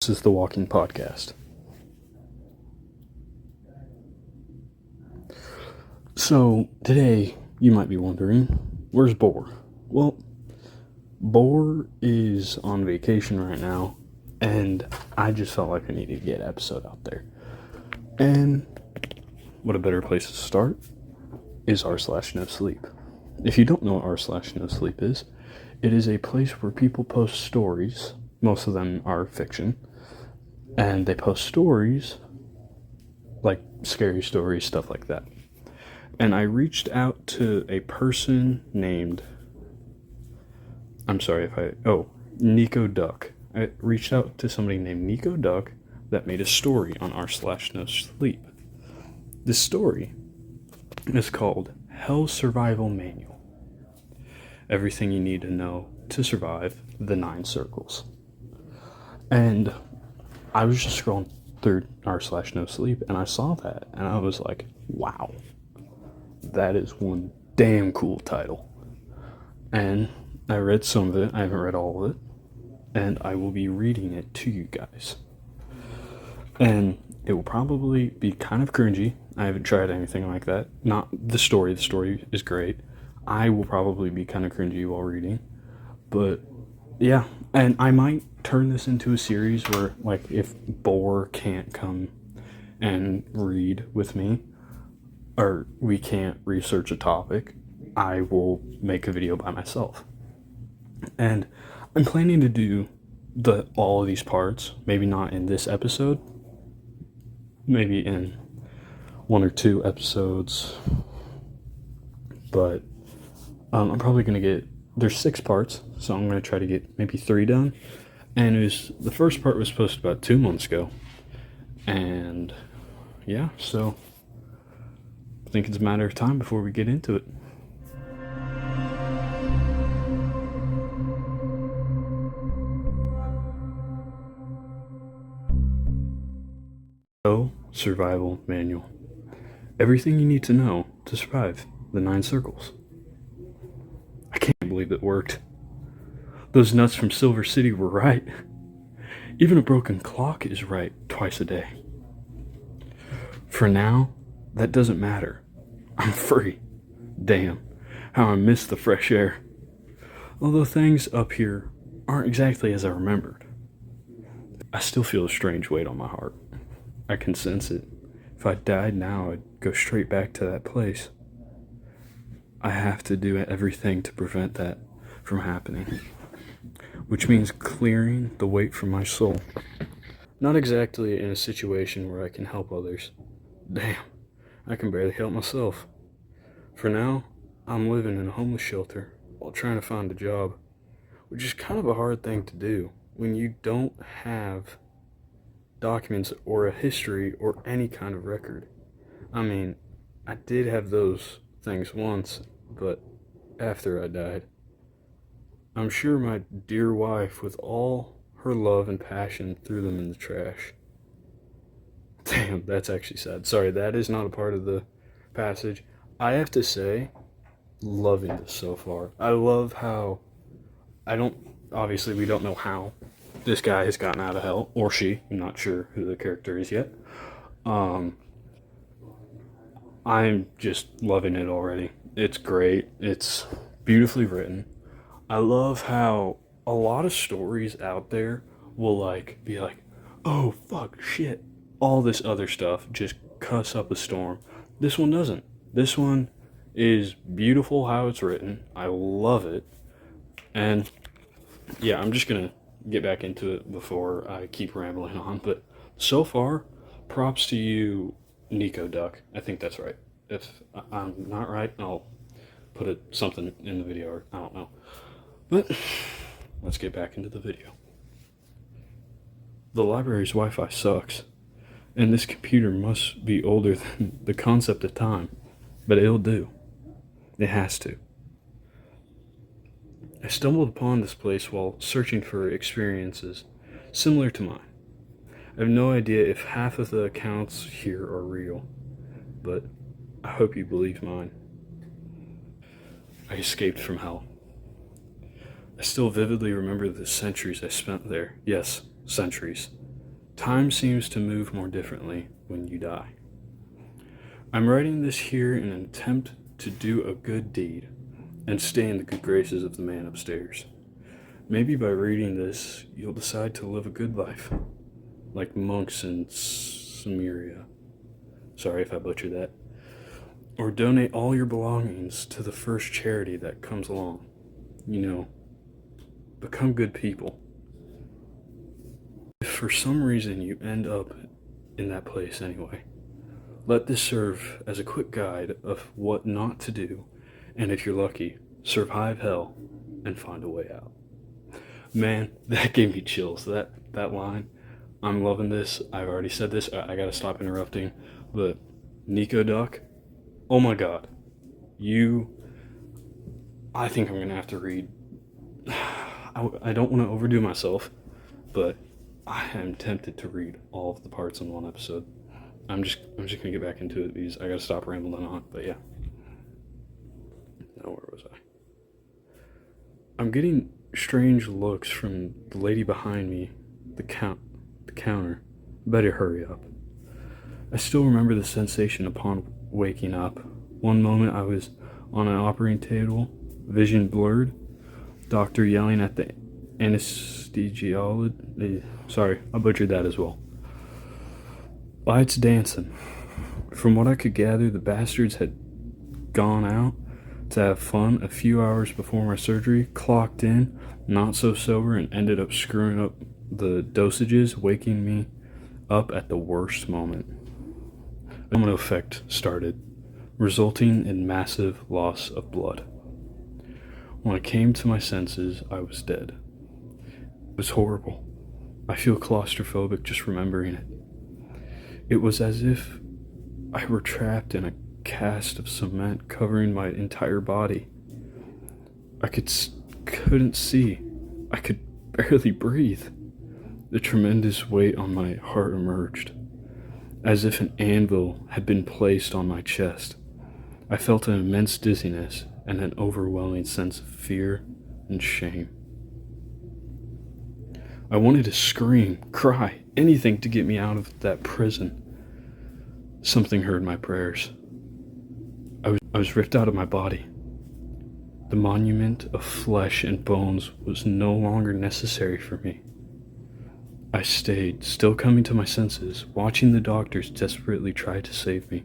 This is the Walking Podcast. So, today, you might be wondering, where's Boar? Well, Boar is on vacation right now, and I just felt like I needed to get an episode out there. And what a better place to start is r/no sleep. If you don't know what r/no sleep is, it is a place where people post stories. Most of them are fiction. And they post stories, like scary stories, stuff like that. And I reached out to a person named, nekkoduck. I reached out to somebody named nekkoduck that made a story on r/no sleep. This story is called Hell's Survival Manual. Everything you need to know to survive the 9 circles. And I was just scrolling through r/no sleep and I saw that and I was like, wow, that is one damn cool title. And I read some of it. I haven't read all of it, and I will be reading it to you guys. And it will probably be kind of cringy. I haven't tried anything like that. Not the story. The story is great. I will probably be kind of cringy while reading. But yeah, and I might turn this into a series where, like, if Boar can't come and read with me, or we can't research a topic, I will make a video by myself. And I'm planning to do all of these parts, maybe not in this episode, maybe in 1 or 2 episodes, but I'm probably going to there's 6 parts, so I'm going to try to get maybe 3 done. And the first part was posted about 2 months ago, and yeah, so I think it's a matter of time before we get into it. Survival Manual. Everything you need to know to survive the 9 circles. I can't believe it worked. Those nuts from Silver City were right. Even a broken clock is right twice a day. For now, that doesn't matter. I'm free. Damn, how I miss the fresh air. Although things up here aren't exactly as I remembered. I still feel a strange weight on my heart. I can sense it. If I died now, I'd go straight back to that place. I have to do everything to prevent that from happening, which means clearing the weight from my soul. Not exactly in a situation where I can help others. Damn, I can barely help myself. For now, I'm living in a homeless shelter while trying to find a job, which is kind of a hard thing to do when you don't have documents or a history or any kind of record. I mean, I did have those things once, but after I died. I'm sure my dear wife, with all her love and passion, threw them in the trash. Damn, that's actually sad. Sorry, that is not a part of the passage. I have to say, loving this so far. I love how, obviously we don't know how this guy has gotten out of hell, or she, I'm not sure who the character is yet. I'm just loving it already. It's great. It's beautifully written. I love how a lot of stories out there will be like, oh fuck, shit, all this other stuff, just cuss up a storm. This one doesn't. This one is beautiful how it's written. I love it. And yeah, I'm just gonna get back into it before I keep rambling on, but so far, props to you, nekkoduck. I think that's right. If I'm not right, I'll put something in the video, or I don't know. But let's get back into the video. The library's Wi-Fi sucks, and this computer must be older than the concept of time, but it'll do. It has to. I stumbled upon this place while searching for experiences similar to mine. I have no idea if half of the accounts here are real, but I hope you believe mine. I escaped from hell. I still vividly remember the centuries I spent there. Yes, centuries. Time seems to move more differently when you die. I'm writing this here in an attempt to do a good deed and stay in the good graces of the man upstairs. Maybe by reading this, you'll decide to live a good life, like monks in Samaria. Sorry if I butchered that. Or donate all your belongings to the first charity that comes along. You know, become good people. If for some reason you end up in that place anyway, let this serve as a quick guide of what not to do, and if you're lucky, survive hell and find a way out. Man, that gave me chills. That line, I'm loving this. I've already said this. I gotta stop interrupting. But nekkoduck, oh my god, I think I'm gonna have to read. I don't want to overdo myself, but I am tempted to read all of the parts in one episode. I'm just gonna get back into it because I gotta stop rambling on. But yeah. Now where was I? I'm getting strange looks from the lady behind me, the counter. Better hurry up. I still remember the sensation upon waking up. One moment I was on an operating table, vision blurred, doctor yelling at the anesthesiologist. Sorry, I butchered that as well. Lights dancing. From what I could gather, the bastards had gone out to have fun a few hours before my surgery, clocked in, not so sober, and ended up screwing up the dosages, waking me up at the worst moment. A domino effect started, resulting in massive loss of blood. When I came to my senses, I was dead. It was horrible. I feel claustrophobic just remembering it. It was as if I were trapped in a cast of cement covering my entire body. I couldn't see. I could barely breathe. The tremendous weight on my heart emerged, as if an anvil had been placed on my chest. I felt an immense dizziness and an overwhelming sense of fear and shame. I wanted to scream, cry, anything to get me out of that prison. Something heard my prayers. I was ripped out of my body. The monument of flesh and bones was no longer necessary for me. I stayed, still coming to my senses, watching the doctors desperately try to save me,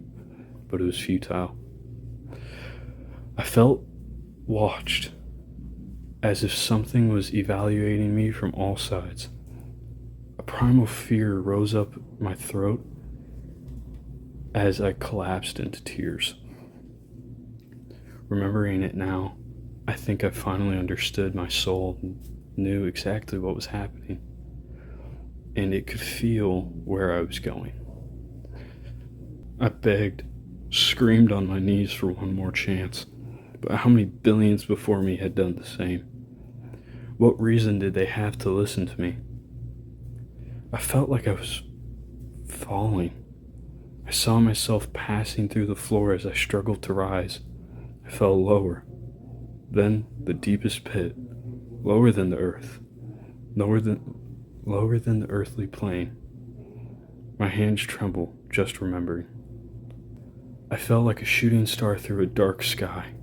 but it was futile. I felt watched, as if something was evaluating me from all sides. A primal fear rose up my throat as I collapsed into tears. Remembering it now, I think I finally understood. My soul knew exactly what was happening, and it could feel where I was going. I begged, screamed on my knees for one more chance, but how many billions before me had done the same? What reason did they have to listen to me? I felt like I was falling. I saw myself passing through the floor as I struggled to rise. I fell lower, then the deepest pit, lower than the earth, lower than the earthly plane. My hands tremble just remembering. I fell like a shooting star through a dark sky.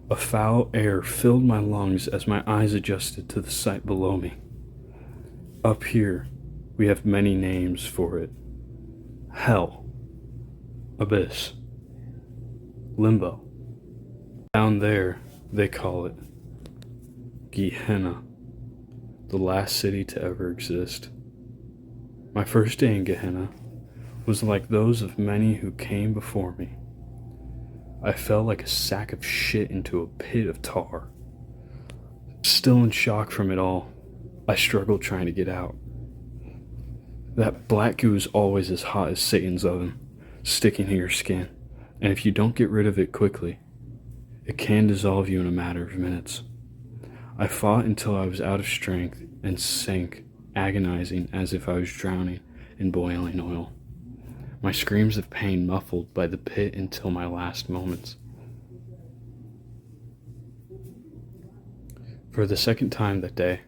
A foul air filled my lungs as my eyes adjusted to the sight below me. Up here, we have many names for it. Hell, abyss, limbo. Down there, they call it Gehenna, the last city to ever exist. My first day in Gehenna was like those of many who came before me. I fell like a sack of shit into a pit of tar. Still in shock from it all, I struggled trying to get out. That black goo is always as hot as Satan's oven, sticking to your skin, and if you don't get rid of it quickly, it can dissolve you in a matter of minutes. I fought until I was out of strength and sank, agonizing as if I was drowning in boiling oil. My screams of pain muffled by the pit until my last moments. For the second time that day,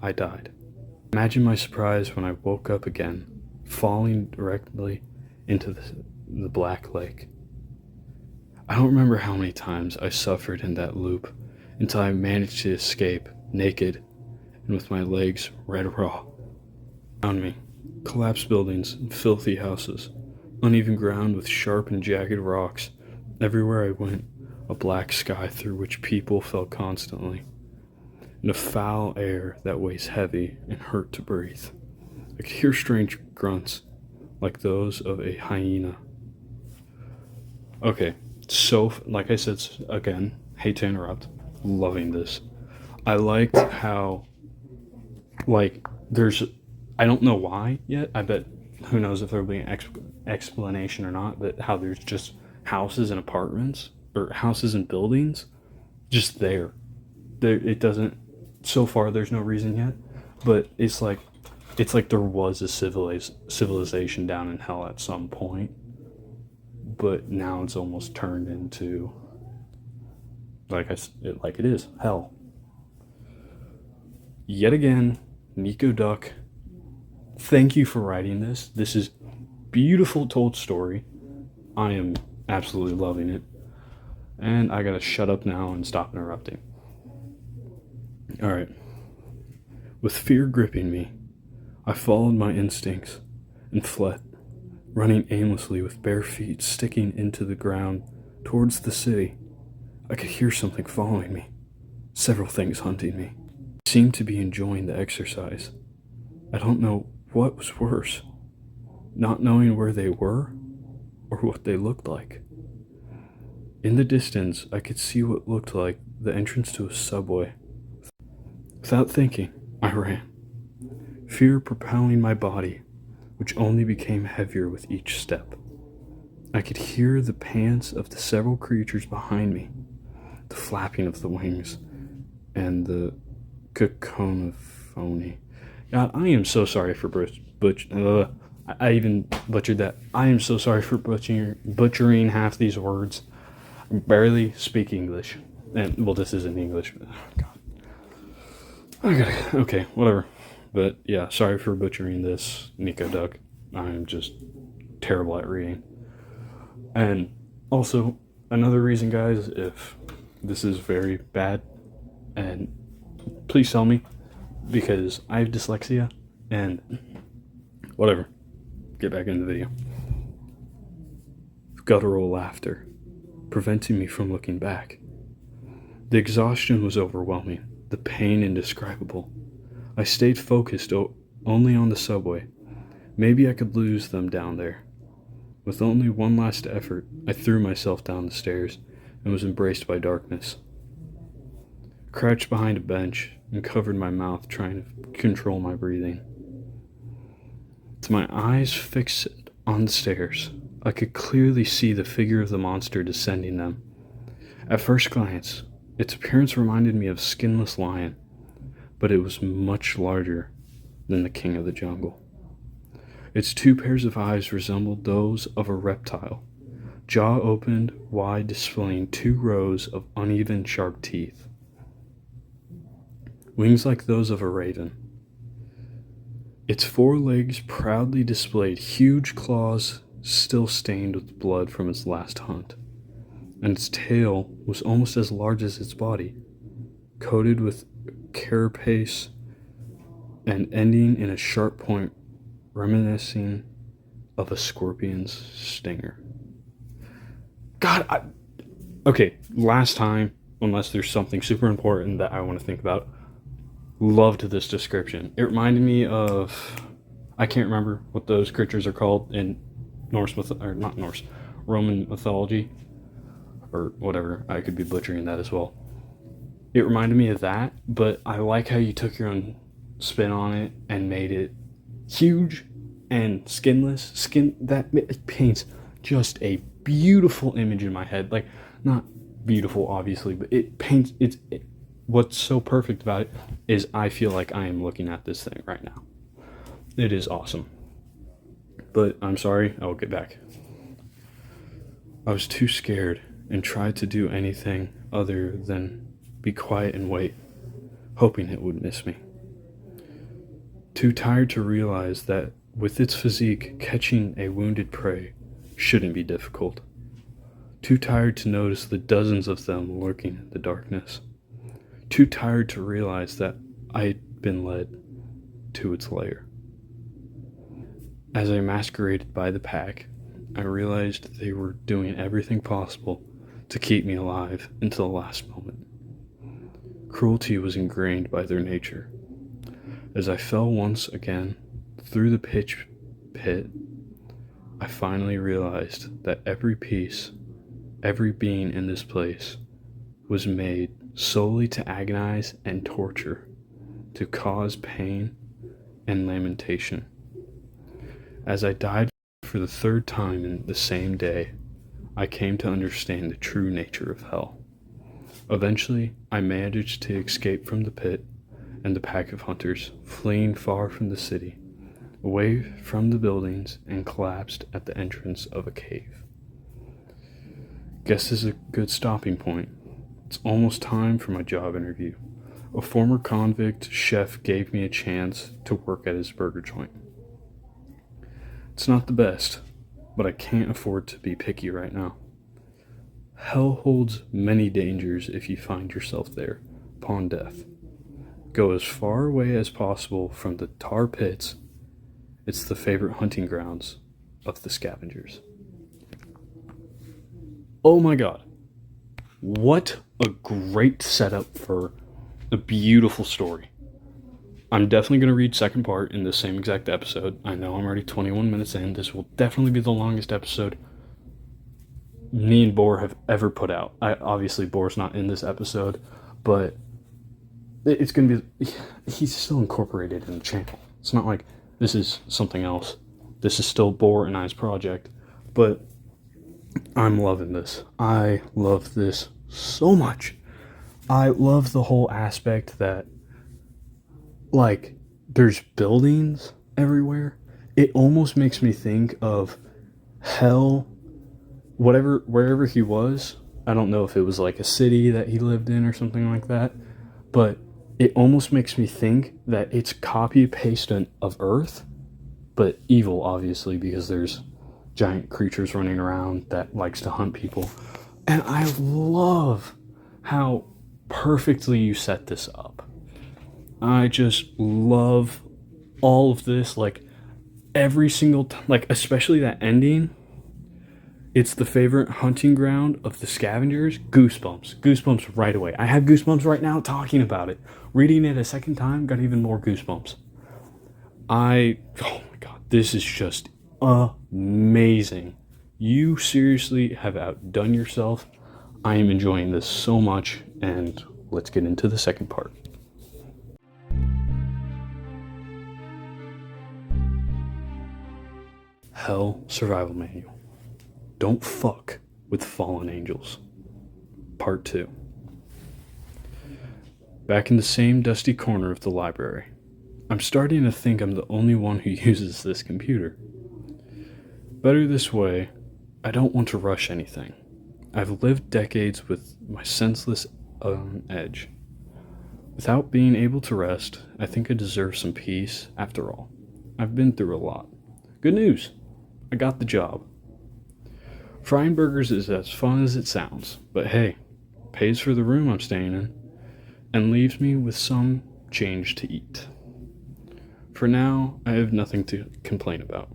I died. Imagine my surprise when I woke up again, falling directly into the black lake. I don't remember how many times I suffered in that loop until I managed to escape naked and with my legs red raw. Around me, collapsed buildings and filthy houses, uneven ground with sharp and jagged rocks. Everywhere I went, a black sky through which people fell constantly, and a foul air that weighs heavy and hurt to breathe. I could hear strange grunts, like those of a hyena. Okay, so, like I said again, hate to interrupt, loving this. I liked how, like, I don't know why yet, I bet, who knows if there'll be an explanation or not, but how there's just houses and apartments, or houses and buildings, just there. It doesn't, so far there's no reason yet, but it's like there was a civilization down in hell at some point, but now it's almost turned into like it is hell. Yet again, nekkoduck, thank you for writing this. This is beautiful told story. I am absolutely loving it, and I gotta shut up now and stop interrupting. All right. With fear gripping me, I followed my instincts and fled, running aimlessly with bare feet sticking into the ground towards the city. I could hear something following me, several things hunting me. I seemed to be enjoying the exercise. I don't know what was worse, not knowing where they were or what they looked like. In the distance, I could see what looked like the entrance to a subway. Without thinking, I ran, fear propelling my body, which only became heavier with each step. I could hear the pants of the several creatures behind me, the flapping of the wings, and the cacophony. God, I am so sorry for I even butchered that. I am so sorry for butchering half these words. I barely speak English. And, well, this isn't English, but, oh, God. Okay, whatever. But, yeah, sorry for butchering this, nekkoduck. I'm just terrible at reading. And also, another reason, guys, if this is very bad, and please tell me, because I have dyslexia, and whatever. Get back into the video. Guttural laughter, preventing me from looking back. The exhaustion was overwhelming, the pain indescribable. I stayed focused only on the subway. Maybe I could lose them down there. With only one last effort, I threw myself down the stairs and was embraced by darkness. Crouched behind a bench and covered my mouth, trying to control my breathing. With my eyes fixed on the stairs, I could clearly see the figure of the monster descending them. At first glance, its appearance reminded me of a skinless lion, but it was much larger than the king of the jungle. Its two pairs of eyes resembled those of a reptile, jaw opened wide, displaying two rows of uneven, sharp teeth. Wings like those of a raven. Its forelegs proudly displayed huge claws still stained with blood from its last hunt, and its tail was almost as large as its body, coated with carapace and ending in a sharp point reminiscing of a scorpion's stinger. God, okay, last time, unless there's something super important that I want to think about, loved this description. It reminded me of, I can't remember what those creatures are called in Roman mythology, or whatever. I could be butchering that as well. It reminded me of that, but I like how you took your own spin on it and made it huge and skinless. It paints just a beautiful image in my head. Like, not beautiful, obviously, but it paints, what's so perfect about it is I feel like I am looking at this thing right now. It is awesome. But I'm sorry, I will get back. I was too scared and tried to do anything other than be quiet and wait, hoping it would miss me. Too tired to realize that with its physique, catching a wounded prey shouldn't be difficult. Too tired to notice the dozens of them lurking in the darkness. Too tired to realize that I had been led to its lair. As I masqueraded by the pack, I realized they were doing everything possible to keep me alive until the last moment. Cruelty was ingrained by their nature. As I fell once again through the pitch pit, I finally realized that every piece, every being in this place was made solely to agonize and torture, to cause pain and lamentation. As I died for the third time in the same day, I came to understand the true nature of hell. Eventually, I managed to escape from the pit and the pack of hunters, fleeing far from the city, away from the buildings, and collapsed at the entrance of a cave. Guess this is a good stopping point. It's almost time for my job interview. A former convict chef gave me a chance to work at his burger joint. It's not the best, but I can't afford to be picky right now. Hell holds many dangers if you find yourself there upon death. Go as far away as possible from the tar pits. It's the favorite hunting grounds of the scavengers. Oh my god. What a great setup for a beautiful story. I'm definitely going to read second part in the same exact episode. I know I'm already 21 minutes in. This will definitely be the longest episode me and Boar have ever put out. Obviously, Boar's not in this episode, but it's going to be... He's still incorporated in the channel. It's not like this is something else. This is still Boar and I's project, but I'm loving this. I love this so much. I love the whole aspect that, like, there's buildings everywhere. It almost makes me think of hell, wherever he was. I don't know if it was like a city that he lived in or something like that, but it almost makes me think that it's copy paste of Earth, but evil, obviously, because there's giant creatures running around that likes to hunt people. And I love how perfectly you set this up. I just love all of this, like every single like especially that ending. It's the favorite hunting ground of the scavengers. Goosebumps right away. I have goosebumps right now talking about it. Reading it a second time got even more goosebumps. Oh my god, this is just amazing. You seriously have outdone yourself. I am enjoying this so much, and let's get into the second part. Hell Survival Manual. Don't fuck with fallen angels. Part 2. Back in the same dusty corner of the library. I'm starting to think I'm the only one who uses this computer. Better this way. I don't want to rush anything. I've lived decades with my senseless on edge. Without being able to rest, I think I deserve some peace after all. I've been through a lot. Good news! I got the job. Frying burgers is as fun as it sounds, but hey, pays for the room I'm staying in, and leaves me with some change to eat. For now, I have nothing to complain about.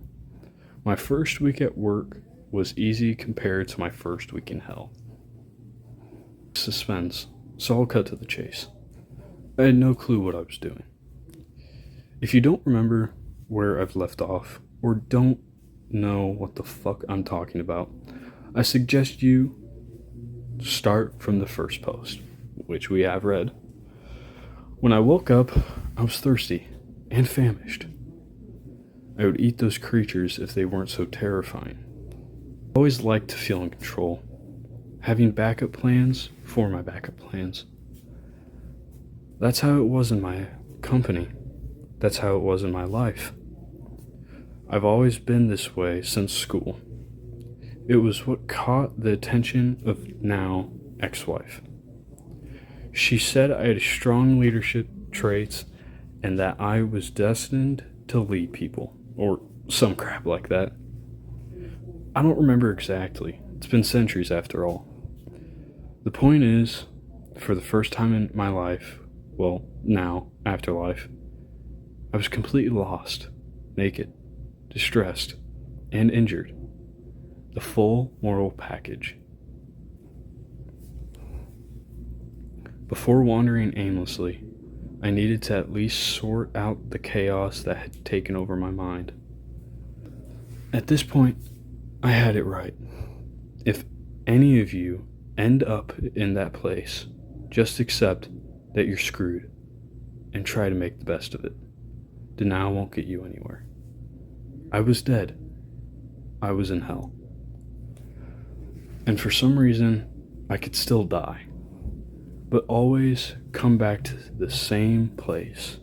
My first week at work was easy compared to my first week in hell. Suspense, so I'll cut to the chase. I had no clue what I was doing. If you don't remember where I've left off, or don't know what the fuck I'm talking about, I suggest you start from the first post, which we have read. When I woke up, I was thirsty and famished. I would eat those creatures if they weren't so terrifying. I always liked to feel in control, having backup plans for my backup plans. That's how it was in my company. That's how it was in my life. I've always been this way since school. It was what caught the attention of now ex-wife. She said I had strong leadership traits and that I was destined to lead people, or some crap like that. I don't remember exactly. It's been centuries after all. The point is, for the first time in my life, well, now, afterlife, I was completely lost, naked, distressed, and injured. The full moral package. Before wandering aimlessly, I needed to at least sort out the chaos that had taken over my mind. At this point, I had it right. If any of you end up in that place, just accept that you're screwed and try to make the best of it. Denial won't get you anywhere. I was dead. I was in hell. And for some reason, I could still die, but always come back to the same place.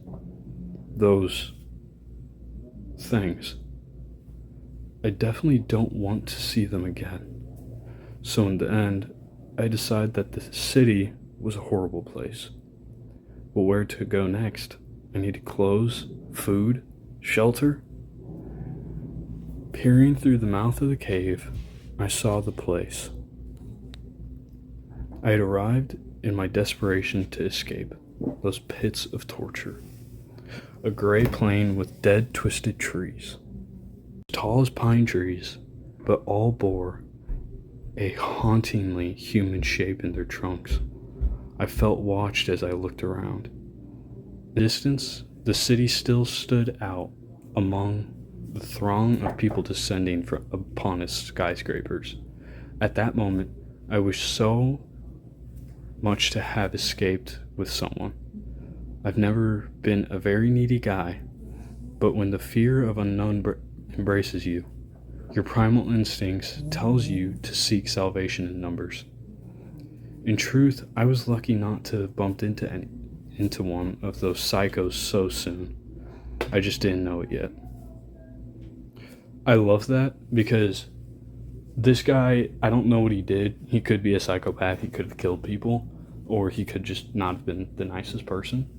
Those things. I definitely don't want to see them again. So in the end, I decided that the city was a horrible place. But where to go next? I needed clothes, food, shelter. Peering through the mouth of the cave, I saw the place. I had arrived in my desperation to escape those pits of torture. A gray plain with dead, twisted trees. Tall as pine trees, but all bore a hauntingly human shape in their trunks. I felt watched as I looked around. In the distance, the city still stood out among the throng of people descending upon its skyscrapers. At that moment, I wished so much to have escaped with someone. I've never been a very needy guy, but when the fear of unknown embraces you, your primal instincts tells you to seek salvation in numbers. In truth, I was lucky not to have bumped into one of those psychos so soon. I just didn't know it yet. I love that because this guy, I don't know what he did. He could be a psychopath, he could have killed people, or he could just not have been the nicest person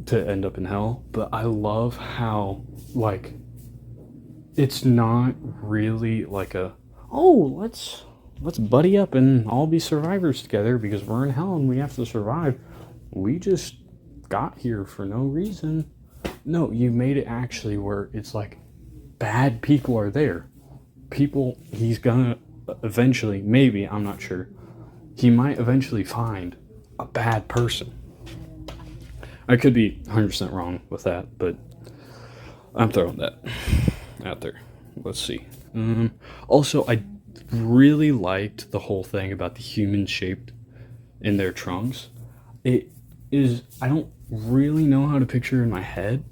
to end up in hell. But I love how, like, it's not really like let's buddy up and all be survivors together because we're in hell and we have to survive. We just got here for no reason. No, you made it actually where it's like bad people are there. People he's gonna eventually, maybe, I'm not sure, he might eventually find a bad person. I could be 100% wrong with that, but I'm throwing that out there. Let's see. Also, I really liked the whole thing about the human shaped in their trunks. It is, I don't really know how to picture in my head.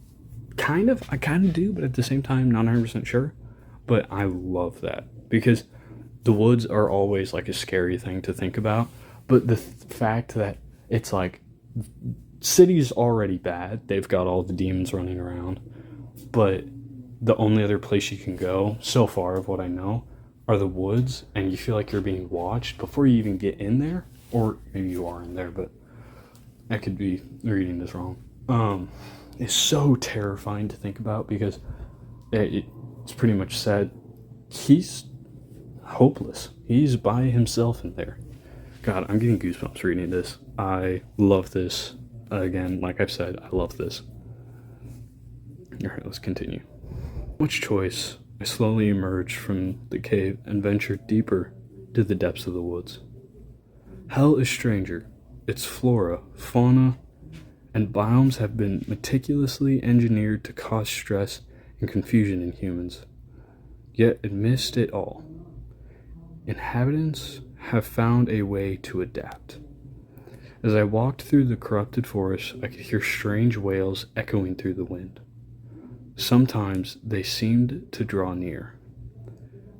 I kind of do, but at the same time, not 100% sure. But I love that because the woods are always like a scary thing to think about. But the fact that it's like, city's already bad. They've got all the demons running around. But the only other place you can go, so far of what I know, are the woods, and you feel like you're being watched before you even get in there, or maybe you are in there, but I could be reading this wrong. It's so terrifying to think about because it's pretty much said he's hopeless. He's by himself in there. God, I'm getting goosebumps reading this. I love this. Again, like I've said, I love this. Alright, let's continue. Much choice, I slowly emerged from the cave and ventured deeper to the depths of the woods. Hell is stranger. Its flora, fauna, and biomes have been meticulously engineered to cause stress and confusion in humans. Yet amidst it all, inhabitants have found a way to adapt. As I walked through the corrupted forest, I could hear strange wails echoing through the wind. Sometimes they seemed to draw near,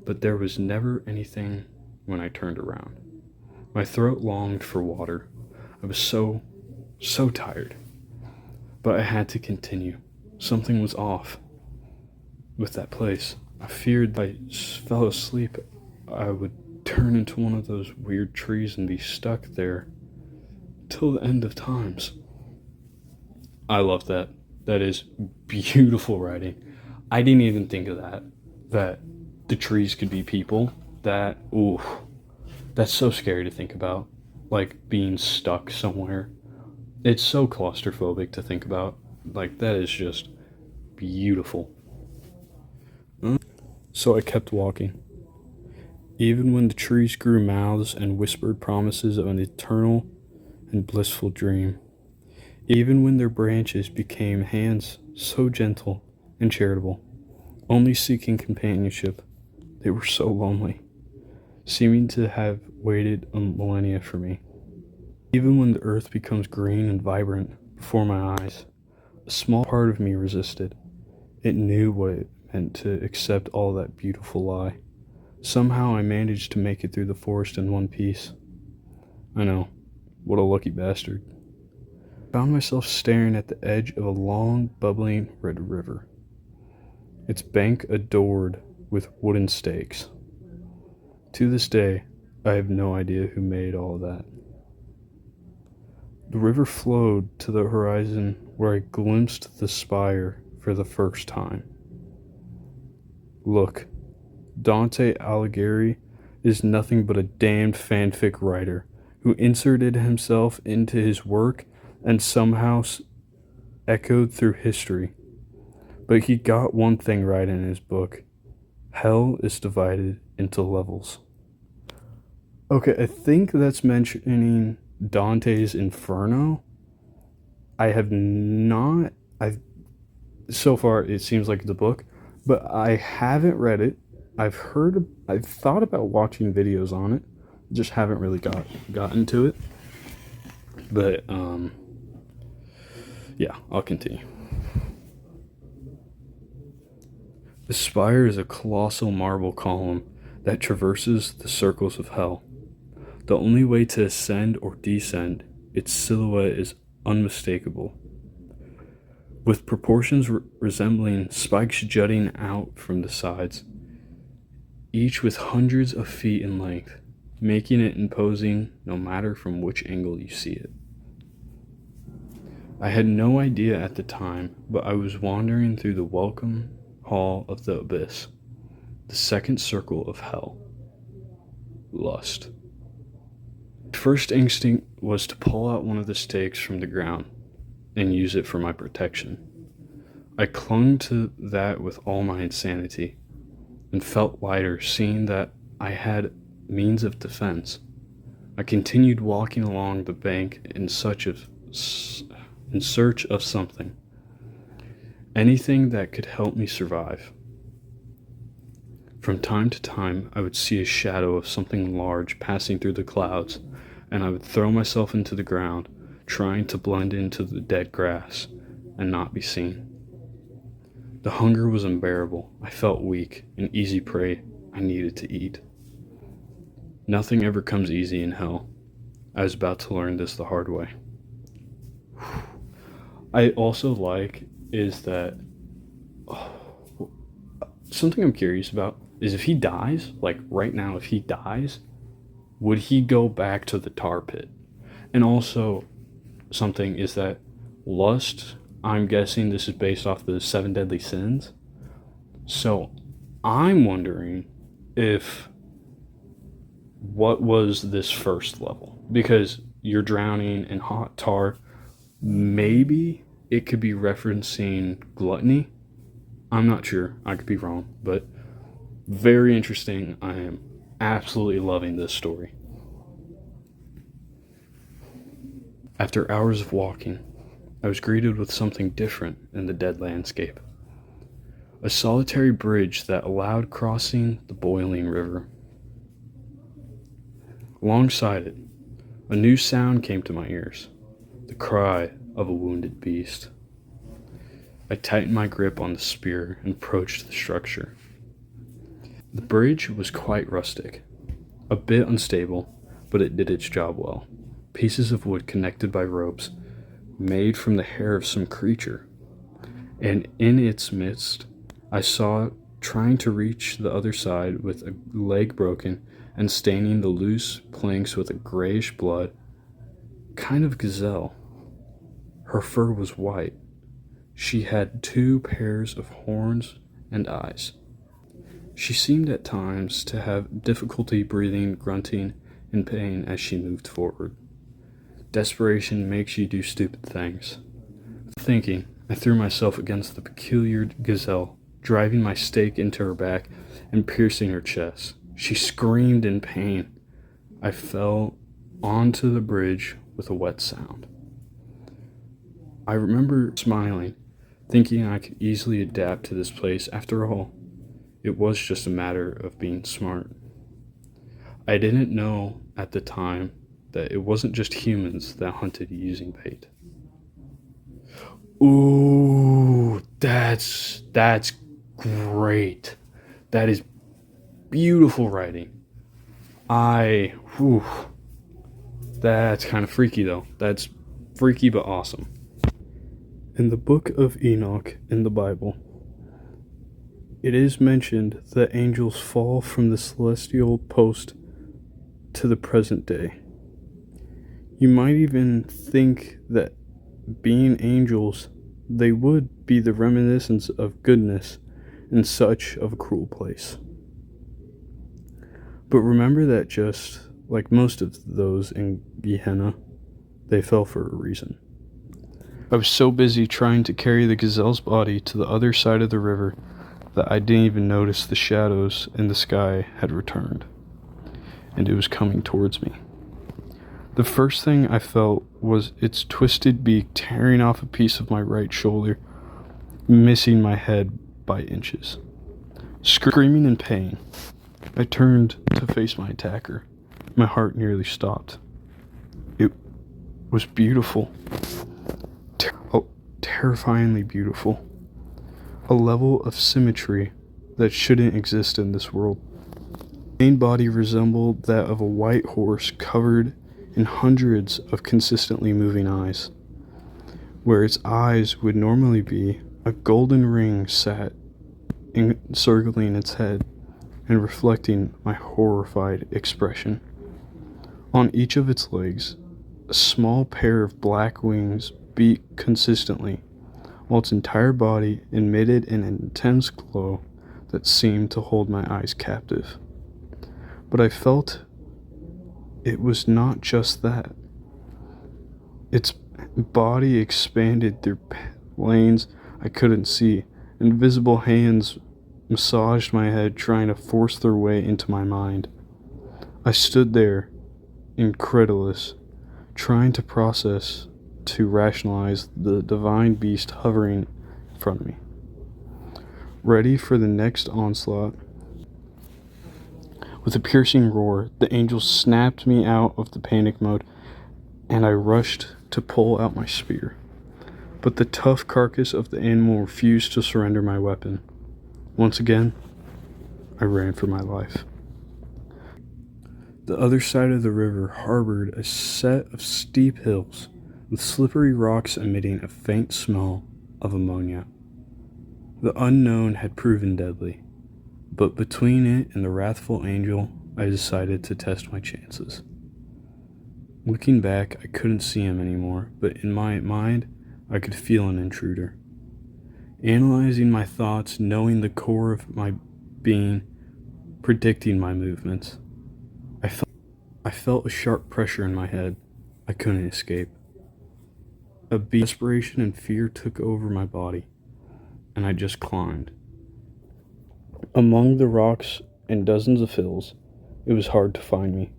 but there was never anything when I turned around. My throat longed for water. I was so tired. But I had to continue. Something was off with that place. I feared if I fell asleep, I would turn into one of those weird trees and be stuck there till the end of times. I love that. That is beautiful writing. I didn't even think of that. That the trees could be people. That, ooh, that's so scary to think about. Like being stuck somewhere. It's so claustrophobic to think about. Like, that is just beautiful. So I kept walking. Even when the trees grew mouths and whispered promises of an eternal and blissful dream. Even when their branches became hands so gentle and charitable, only seeking companionship, they were so lonely, seeming to have waited a millennia for me. Even when the earth becomes green and vibrant before my eyes, a small part of me resisted. It knew what it meant to accept all that beautiful lie. Somehow I managed to make it through the forest in one piece. I know, what a lucky bastard. I found myself staring at the edge of a long, bubbling red river, its bank adored with wooden stakes. To this day, I have no idea who made all of that. The river flowed to the horizon where I glimpsed the spire for the first time. Look, Dante Alighieri is nothing but a damned fanfic writer who inserted himself into his work and somehow echoed through history. But he got one thing right in his book. Hell is divided into levels. Okay, I think that's mentioning Dante's Inferno. I have not. So far it seems like the book, but I haven't read it. I've thought about watching videos on it, just haven't really gotten to it. But yeah, I'll continue. The spire is a colossal marble column that traverses the circles of hell. The only way to ascend or descend, its silhouette is unmistakable, with proportions resembling spikes jutting out from the sides, each with hundreds of feet in length, making it imposing no matter from which angle you see it. I had no idea at the time, but I was wandering through the welcome hall of the abyss, the second circle of hell. Lust. My first instinct was to pull out one of the stakes from the ground and use it for my protection. I clung to that with all my insanity and felt lighter seeing that I had means of defense. I continued walking along the bank in search of something. Anything that could help me survive. From time to time, I would see a shadow of something large passing through the clouds, and I would throw myself into the ground, trying to blend into the dead grass and not be seen. The hunger was unbearable. I felt weak, an easy prey I needed to eat. Nothing ever comes easy in hell. I was about to learn this the hard way. I also like is that something I'm curious about is if he dies, like right now, if he dies, would he go back to the tar pit? And also, something is that lust, I'm guessing this is based off the 7 deadly sins. So I'm wondering if what was this first level? Because you're drowning in hot tar. Maybe it could be referencing gluttony. I'm not sure. I could be wrong, but very interesting. I am absolutely loving this story. After hours of walking, I was greeted with something different in the dead landscape. A solitary bridge that allowed crossing the boiling river. Alongside it, a new sound came to my ears, the cry of a wounded beast. I tightened my grip on the spear and approached the structure. The bridge was quite rustic, a bit unstable, but it did its job well. Pieces of wood connected by ropes, made from the hair of some creature, and in its midst, I saw trying to reach the other side with a leg broken and staining the loose planks with a grayish blood, kind of gazelle. Her fur was white, She had 2 pairs of horns and eyes. She seemed at times to have difficulty breathing, grunting in pain as she moved forward. Desperation makes you do stupid things. Thinking, I threw myself against the peculiar gazelle, driving my stake into her back and piercing her chest. She screamed in pain. I fell onto the bridge with a wet sound. I remember smiling, thinking I could easily adapt to this place. After all, it was just a matter of being smart. I didn't know at the time that it wasn't just humans that hunted using bait. Ooh, that's great. That is beautiful writing. That's kind of freaky though. That's freaky but awesome. In the book of Enoch in the Bible, it is mentioned that angels fall from the celestial post to the present day. You might even think that being angels, they would be the reminiscence of goodness in such of a cruel place. But remember that just like most of those in Gehenna, they fell for a reason. I was so busy trying to carry the gazelle's body to the other side of the river that I didn't even notice the shadows in the sky had returned, and it was coming towards me. The first thing I felt was its twisted beak tearing off a piece of my right shoulder, missing my head by inches. Screaming in pain, I turned to face my attacker. My heart nearly stopped. It was beautiful. Terrifyingly beautiful. A level of symmetry that shouldn't exist in this world. The main body resembled that of a white horse covered in hundreds of consistently moving eyes. Where its eyes would normally be, a golden ring sat encircling its head and reflecting my horrified expression. On each of its legs, a small pair of black wings beat consistently, while its entire body emitted an intense glow that seemed to hold my eyes captive. But I felt it was not just that. Its body expanded through lanes I couldn't see. Invisible hands massaged my head, trying to force their way into my mind. I stood there, incredulous, trying to process, to rationalize the divine beast hovering in front of me. Ready for the next onslaught. With a piercing roar, the angel snapped me out of the panic mode, and I rushed to pull out my spear. But the tough carcass of the animal refused to surrender my weapon. Once again, I ran for my life. The other side of the river harbored a set of steep hills with slippery rocks emitting a faint smell of ammonia. The unknown had proven deadly, but between it and the wrathful angel, I decided to test my chances. Looking back, I couldn't see him anymore, but in my mind, I could feel an intruder. Analyzing my thoughts, knowing the core of my being, predicting my movements, I felt a sharp pressure in my head. I couldn't escape. A beat of desperation and fear took over my body, and I just climbed. Among the rocks and dozens of hills, it was hard to find me,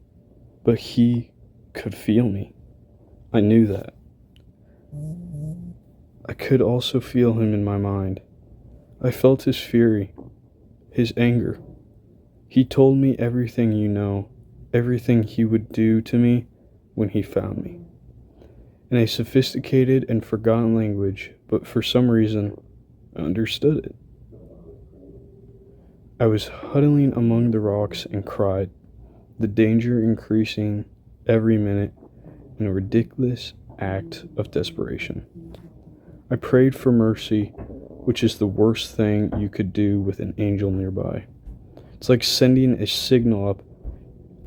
but he could feel me. I knew that. I could also feel him in my mind. I felt his fury, his anger. He told me everything you know, everything he would do to me when he found me. In a sophisticated and forgotten language, but for some reason, I understood it. I was huddling among the rocks and cried, the danger increasing every minute in a ridiculous act of desperation. I prayed for mercy, which is the worst thing you could do with an angel nearby. It's like sending a signal up,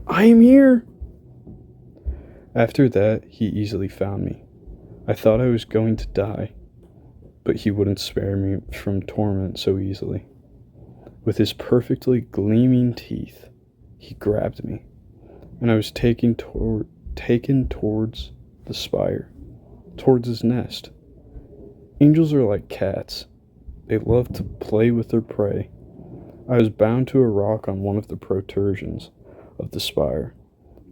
I am here! After that, he easily found me. I thought I was going to die, but he wouldn't spare me from torment so easily. With his perfectly gleaming teeth, he grabbed me, and I was taken towards the spire, towards his nest. Angels are like cats. They love to play with their prey. I was bound to a rock on one of the protrusions of the spire,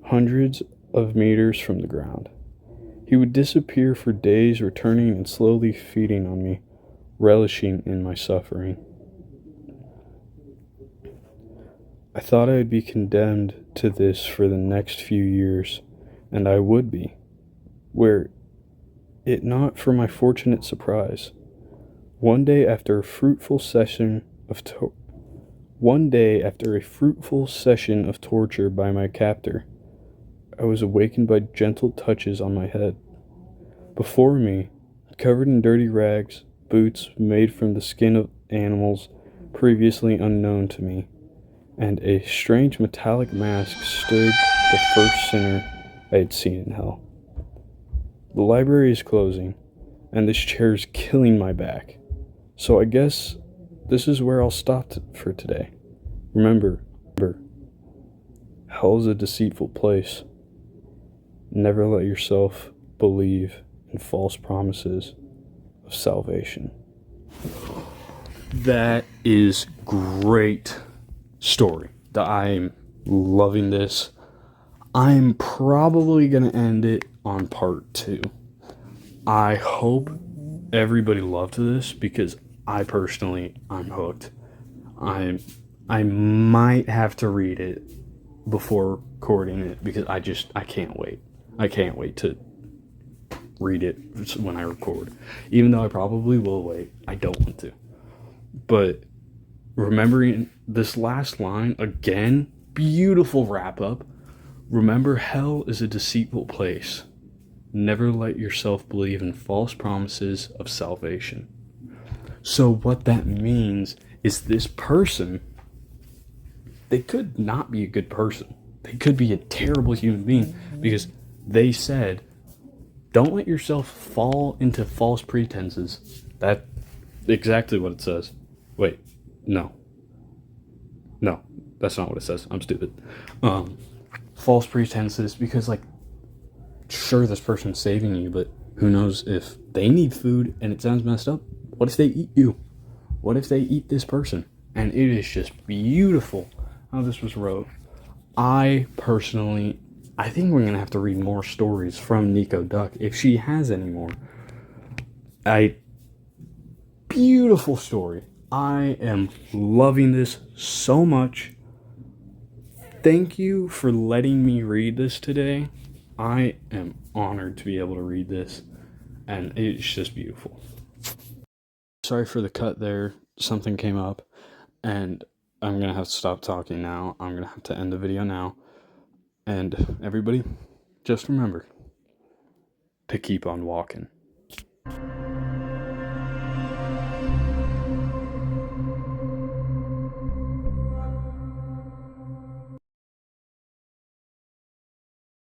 hundreds of meters from the ground. He would disappear for days, returning and slowly feeding on me, relishing in my suffering. I thought I would be condemned to this for the next few years, and I would be, were it not for my fortunate surprise. One day after a fruitful session of torture by my captor, I was awakened by gentle touches on my head. Before me, covered in dirty rags, boots made from the skin of animals previously unknown to me, and a strange metallic mask stood the first sinner I had seen in hell. The library is closing, and this chair is killing my back, so I guess this is where I'll stop for today. Remember, hell is a deceitful place. Never let yourself believe in false promises of salvation. That is great story. I'm loving this. I'm probably going to end it on part 2. I hope everybody loved this because I'm hooked. I might have to read it before recording it because I can't wait. I can't wait to read it when I record. Even though I probably will wait, I don't want to. But remembering this last line, again, beautiful wrap up. Remember, hell is a deceitful place. Never let yourself believe in false promises of salvation. So what that means is this person, they could not be a good person. They could be a terrible human being because they said, don't let yourself fall into false pretenses. That's exactly what it says. Wait, no, that's not what it says. I'm stupid. False pretenses, because sure, this person's saving you, but who knows if they need food and it sounds messed up. What if they eat you? What if they eat this person? And it is just beautiful how this was wrote. I think we're gonna have to read more stories from nekkoduck if she has any more. Beautiful story. I am loving this so much. Thank you for letting me read this today. I am honored to be able to read this, and it's just beautiful. Sorry for the cut there. Something came up, and I'm going to have to stop talking now. I'm going to have to end the video now. And everybody, just remember to keep on walking.